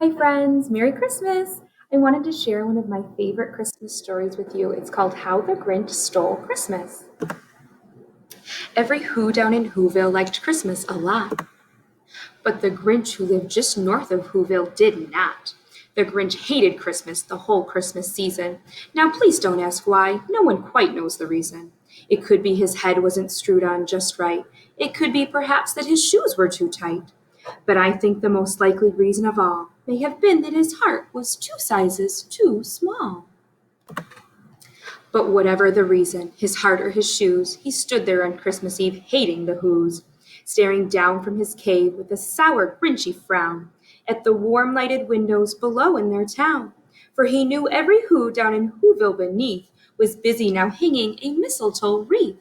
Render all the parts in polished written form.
Hi, friends. Merry Christmas. I wanted to share one of my favorite Christmas stories with you. It's called How the Grinch Stole Christmas. Every Who down in Whoville liked Christmas a lot, but the Grinch who lived just north of Whoville did not. The Grinch hated Christmas the whole Christmas season. Now, please don't ask why. No one quite knows the reason. It could be his head wasn't screwed on just right. It could be perhaps that his shoes were too tight. But I think the most likely reason of all may have been that his heart was 2 sizes too small. But whatever the reason, his heart or his shoes, he stood there on Christmas Eve hating the Whos, staring down from his cave with a sour, grinchy frown at the warm lighted windows below in their town. For he knew every Who down in Whoville beneath was busy now hanging a mistletoe wreath.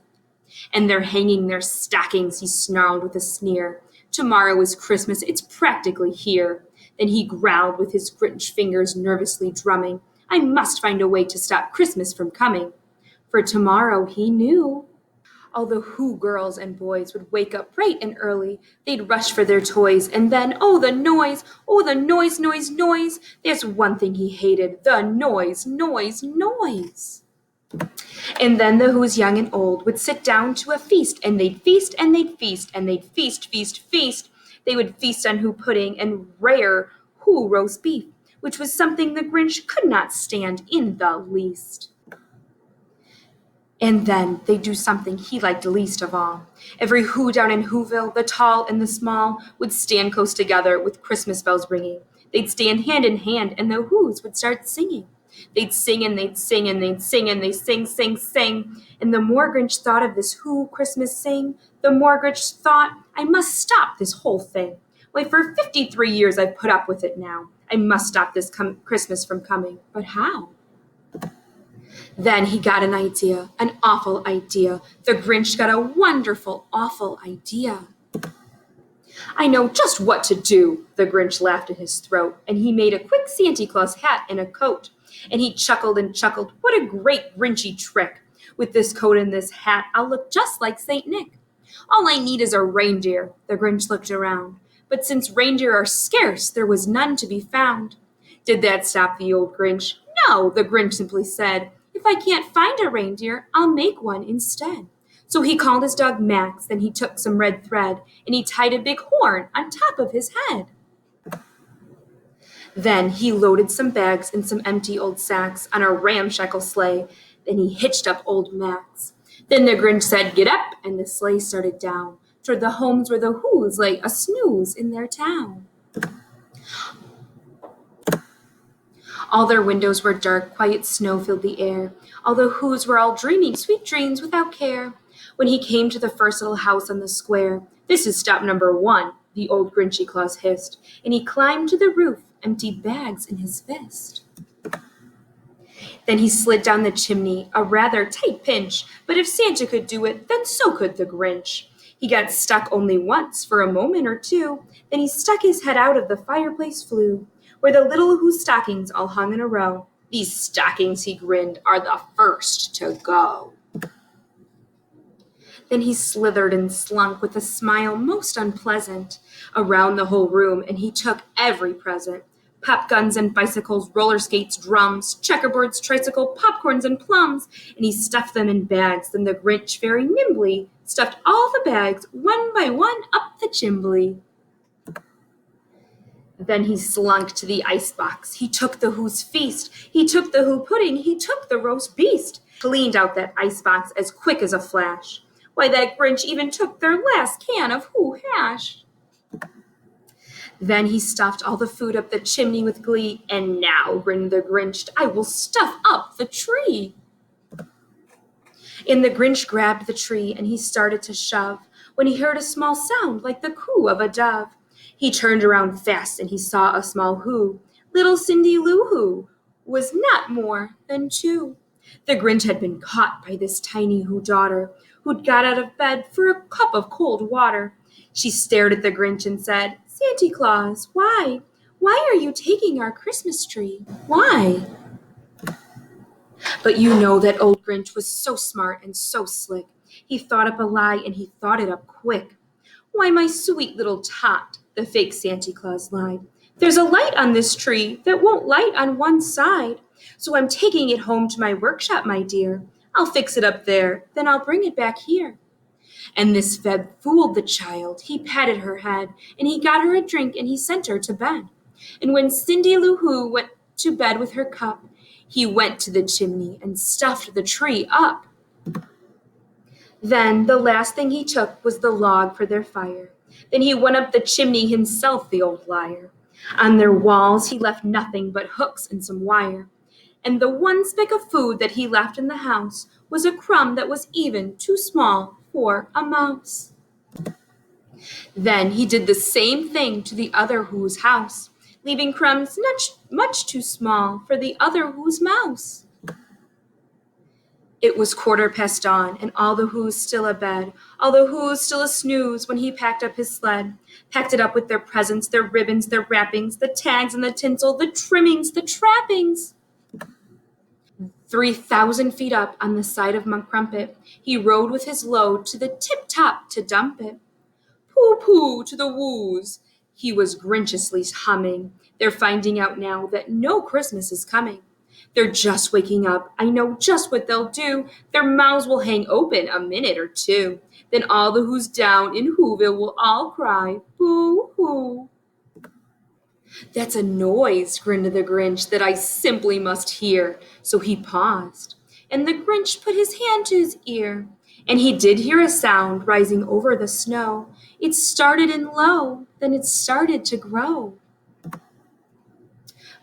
And they're hanging their stockings, he snarled with a sneer. Tomorrow is Christmas, it's practically here. Then he growled with his Grinch fingers nervously drumming. I must find a way to stop Christmas from coming. For tomorrow, he knew. All the Who girls and boys would wake up bright and early. They'd rush for their toys, and then, oh, the noise, noise, noise. There's one thing he hated, the noise, noise, noise. And then the Who's young and old would sit down to a feast, and they'd feast, and they'd feast, and they'd feast, feast, feast. They would feast on Who pudding and rare Who roast beef, which was something the Grinch could not stand in the least. And then they'd do something he liked least of all. Every Who down in Whoville, the tall and the small, would stand close together with Christmas bells ringing. They'd stand hand in hand, and the Whos would start singing. They'd sing and they'd sing and they'd sing and they'd sing, sing, sing. And the more Grinch thought of this Who Christmas sing, the more Grinch thought, I must stop this whole thing. Why, for 53 years I've put up with it now. I must stop this Christmas from coming. But how? Then he got an idea, an awful idea. The Grinch got a wonderful, awful idea. I know just what to do, the Grinch laughed in his throat, and he made a quick Santa Claus hat and a coat. And he chuckled and chuckled, what a great Grinchy trick. With this coat and this hat, I'll look just like St. Nick. All I need is a reindeer, the Grinch looked around. But since reindeer are scarce, there was none to be found. Did that stop the old Grinch? No, the Grinch simply said, if I can't find a reindeer, I'll make one instead. So he called his dog Max, then he took some red thread, and he tied a big horn on top of his head. Then he loaded some bags and some empty old sacks on a ramshackle sleigh. Then he hitched up old Max. Then the Grinch said, get up, and the sleigh started down toward the homes where the Whos lay a snooze in their town. All their windows were dark, quiet snow filled the air. All the Whos were all dreaming sweet dreams without care. When he came to the first little house on the square, this is stop number 1, the old Grinchy Claus hissed, and he climbed to the roof, empty bags in his fist. Then he slid down the chimney, a rather tight pinch, but if Santa could do it, then so could the Grinch. He got stuck only once, for a moment or two, then he stuck his head out of the fireplace flue, where the little Who stockings all hung in a row. These stockings, he grinned, are the first to go. Then he slithered and slunk with a smile most unpleasant around the whole room, and he took every present. Pop guns and bicycles, roller skates, drums, checkerboards, tricycle, popcorns, and plums, and he stuffed them in bags. Then the Grinch very nimbly stuffed all the bags, one by one, up the chimbley. Then he slunk to the icebox. He took the Who's feast. He took the Who pudding. He took the roast beast. Cleaned out that icebox as quick as a flash. Why, that Grinch even took their last can of Who hash. Then he stuffed all the food up the chimney with glee. And now, grinned the Grinch, I will stuff up the tree. And the Grinch grabbed the tree and he started to shove when he heard a small sound like the coo of a dove. He turned around fast and he saw a small Who. Little Cindy Lou Who was not more than 2. The Grinch had been caught by this tiny Who daughter who'd got out of bed for a cup of cold water. She stared at the Grinch and said, Santa Claus, why? Why are you taking our Christmas tree? Why? But you know that old Grinch was so smart and so slick. He thought up a lie and he thought it up quick. Why, my sweet little tot, the fake Santa Claus lied. There's a light on this tree that won't light on one side, so I'm taking it home to my workshop, my dear. I'll fix it up there, then I'll bring it back here. And this Feb fooled the child. He patted her head, and he got her a drink, and he sent her to bed. And when Cindy Lou Who went to bed with her cup, he went to the chimney and stuffed the tree up. Then the last thing he took was the log for their fire. Then he went up the chimney himself, the old liar. On their walls he left nothing but hooks and some wire. And the one speck of food that he left in the house was a crumb that was even too small for a mouse. Then he did the same thing to the other Who's house, leaving crumbs much too small for the other Who's mouse. It was dawn, and all the Who's still abed, all the Who's still a snooze when he packed up his sled, packed it up with their presents, their ribbons, their wrappings, the tags and the tinsel, the trimmings, the trappings. 3,000 feet up on the side of Mount Crumpet, he rode with his load to the tip-top to dump it. Pooh-pooh to the Who's, he was Grinchiously humming. They're finding out now that no Christmas is coming. They're just waking up. I know just what they'll do. Their mouths will hang open a minute or two. Then all the Who's down in Whoville will all cry, boo-hoo. That's a noise, grinned the Grinch, that I simply must hear. So he paused, and the Grinch put his hand to his ear. And he did hear a sound rising over the snow. It started in low, then it started to grow.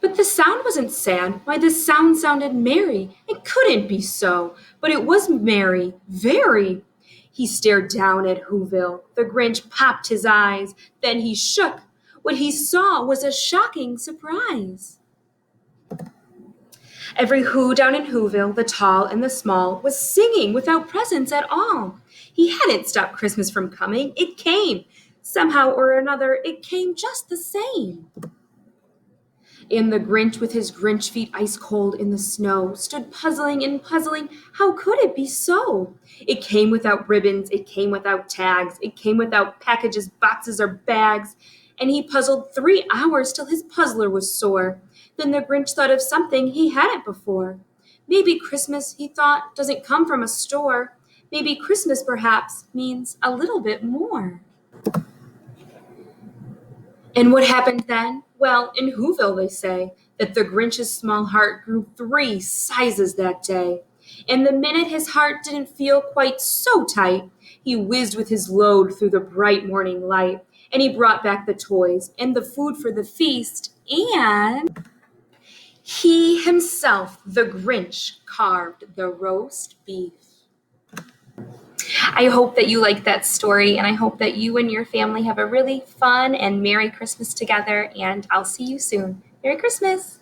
But the sound wasn't sad. Why, the sound sounded merry. It couldn't be so, but it was merry, very. He stared down at Whoville. The Grinch popped his eyes. Then he shook. What he saw was a shocking surprise. Every Who down in Whoville, the tall and the small, was singing without presents at all. He hadn't stopped Christmas from coming. It came. Somehow or another, it came just the same. And the Grinch, with his Grinch feet ice cold in the snow, stood puzzling and puzzling. How could it be so? It came without ribbons, it came without tags, it came without packages, boxes, or bags. And he puzzled 3 hours till his puzzler was sore. Then the Grinch thought of something he hadn't before. Maybe Christmas, he thought, doesn't come from a store. Maybe Christmas, perhaps, means a little bit more. And what happened then? Well, in Whoville they say that the Grinch's small heart grew 3 sizes that day. And the minute his heart didn't feel quite so tight, he whizzed with his load through the bright morning light, and he brought back the toys and the food for the feast, and he himself, the Grinch, carved the roast beef. I hope that you like that story, and I hope that you and your family have a really fun and Merry Christmas together, and I'll see you soon. Merry Christmas!